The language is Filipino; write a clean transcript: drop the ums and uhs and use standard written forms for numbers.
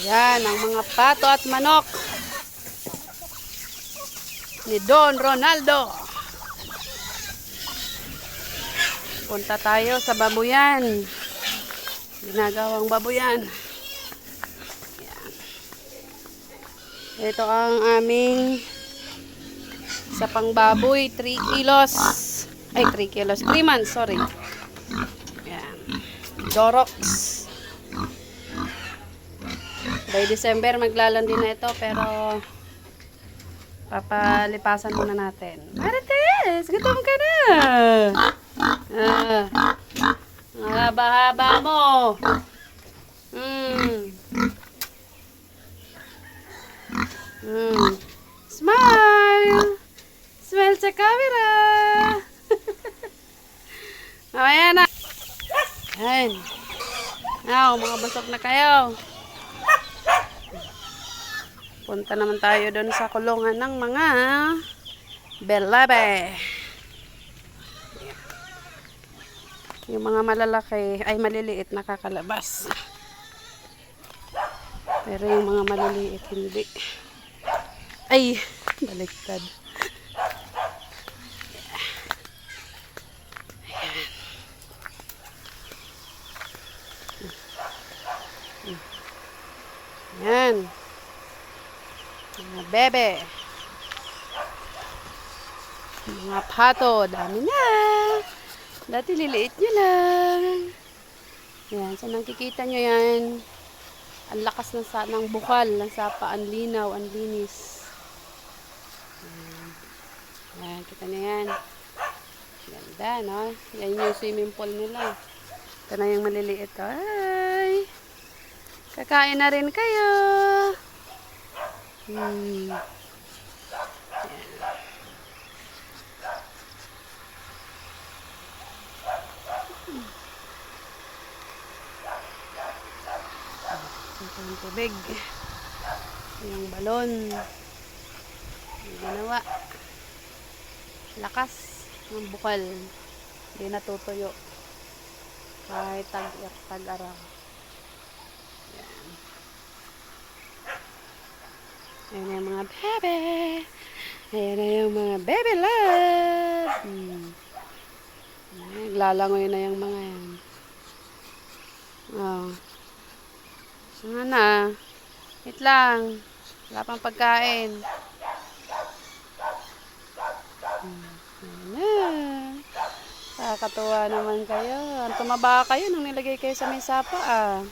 Yan, ang mga pato at manok ni Don Ronaldo. Punta tayo sa babuyan. Ginagawang babuyan. Yan. Ito ang aming sa pangbaboy, 3 kilos. Ay, 3 kilos. 3 months, sorry. Yan. Dorox. By December, maglalandi na ito, pero papalipasan muna natin. Marites, gutom ka na. Haba-haba mo. Smile. Smile sa camera. Mamaya na. Ayan. Now, mga busog na kayo. Punta naman tayo doon sa kulungan ng mga belabe. Yung mga malalaki ay maliliit nakakalabas. Pero yung mga maliliit hindi. Ay, baliktad. Ayan. Mga bebe. Mga pato. Dami na. Dati liliit nyo lang. Yan. So nakikita nyo yan. Ang lakas ng bukal. Ng sapa. Ang linaw. Ang linis. Yan. Kita nyo yan. Ganda, no? Yan yung swimming pool nila. Ito na yung maliliit. Ay! Kakain na rin kayo. Yan. Ito yung tubig. Yung balon. Yung ginawa. Lakas ng bukal. Hindi natutuyo. Kahit tag-araw. Yan. Ayan na yung mga bebe. Ayan na yung mga baby love. Naglalangoy na yung mga yan. Oh. Ano na? Wait lang. Wala pang pagkain. Nakakatuwa naman kayo. Tumaba kayo nung nilagay kayo sa may sapa, ah.